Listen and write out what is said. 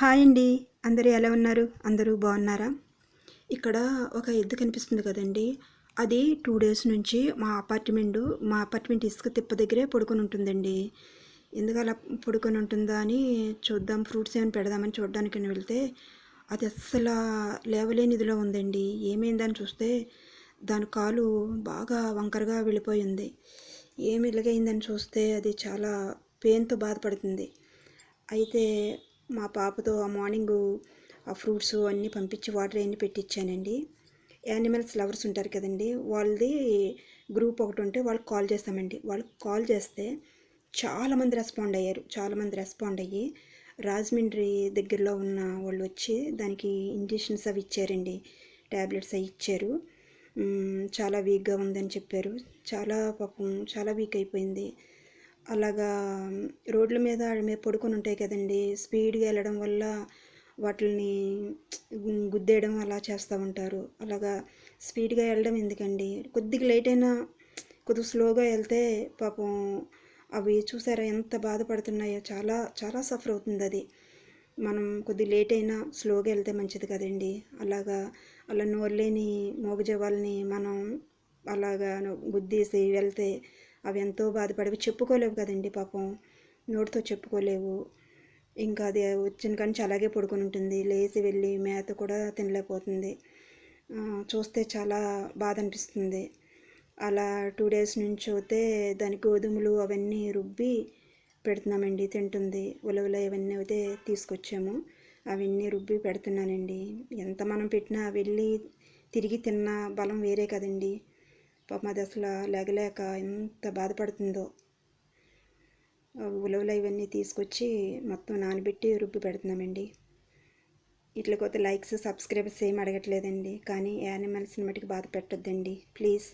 Hi అండి. అందరూ ఎలా ఉన్నారు? అందరూ బాగున్నారా? ఇక్కడ ఒక ఎద్దు కనిపిస్తుంది కదండి. అది 2 డేస్ నుంచి మా అపార్ట్మెంట్ ఇసుక తిప్ప దగ్గరే పడుకొని ఉంటుందండి. ఎందుకు అలా పడుకొని ఉంటుందా అని చూద్దాం, ఫ్రూట్స్ ఏమైనా పెడదామని చూడడానికని వెళ్తే అది అస్సలు లేవలేని ఇదిలో ఉందండి. ఏమైందని చూస్తే దాని కాలు బాగా వంకరగా వెళ్ళిపోయింది. ఏమి ఇలాగైందని చూస్తే అది చాలా పెయిన్తో బాధపడుతుంది. అయితే మా పాపతో ఆ మార్నింగు ఆ ఫ్రూట్స్ అన్నీ పంపించి వాటర్ అన్నీ పెట్టించానండి. యానిమల్స్ లవర్స్ ఉంటారు కదండి, వాళ్ళది గ్రూప్ ఒకటి ఉంటే వాళ్ళకి కాల్ చేస్తామండి. వాళ్ళకి కాల్ చేస్తే చాలామంది రెస్పాండ్ అయ్యి రాజమండ్రి దగ్గరలో ఉన్న వాళ్ళు వచ్చి దానికి ఇంజెక్షన్స్ అవి ఇచ్చారండి. ట్యాబ్లెట్స్ అవి ఇచ్చారు. చాలా వీక్గా ఉందని చెప్పారు. పాపం చాలా వీక్ అయిపోయింది. అలాగా రోడ్ల మీద పడుకొని ఉంటాయి కదండి, స్పీడ్గా వెళ్ళడం వల్ల వాటిని గుద్దేయడం అలా చేస్తూ ఉంటారు. అలాగా స్పీడ్గా వెళ్ళడం ఎందుకండి, కొద్దిగా లేట్ అయినా కొద్దిగా స్లోగా వెళ్తే పాపం అవి చూసారా ఎంత బాధపడుతున్నాయో. చాలా చాలా సఫర్ అవుతుంది అది. మనం కొద్దిగా లేట్ అయినా స్లోగా వెళ్తే మంచిది కదండి. అలా నోరులేని మూగజీవాలని మనం అలాగా గుద్దేసి వెళ్తే అవి ఎంతో బాధపడేవి, చెప్పుకోలేవు కదండి పాపం, నోటితో చెప్పుకోలేవు. ఇంకా అది వచ్చిన కానీ అలాగే పడుకొని ఉంటుంది. లేచి వెళ్ళి మేత కూడా తినలేకపోతుంది. చూస్తే చాలా బాధ అనిపిస్తుంది. అలా 2 డేస్ నుంచి అయితే దాని గోధుమలు అవన్నీ రుబ్బి పెడుతున్నామండి, తింటుంది. ఉలవలు ఇవన్నీ అయితే తీసుకొచ్చాము, అవన్నీ రుబ్బి పెడుతున్నానండి. ఎంత మనం పెట్టినా వెళ్ళి తిరిగి తిన్న బలం వేరే కదండి. పాపం అది అసలు లేగలేక ఎంత బాధపడుతుందో. ఉలవలు ఇవన్నీ తీసుకొచ్చి మొత్తం నానబెట్టి రుబ్బి పెడుతున్నామండి. ఇట్లకొతే లైక్స్ సబ్స్క్రైబర్స్ ఏం అడగట్లేదండి, కానీ యానిమల్స్ని మటుకు బాధ పెట్టొద్దండి ప్లీజ్.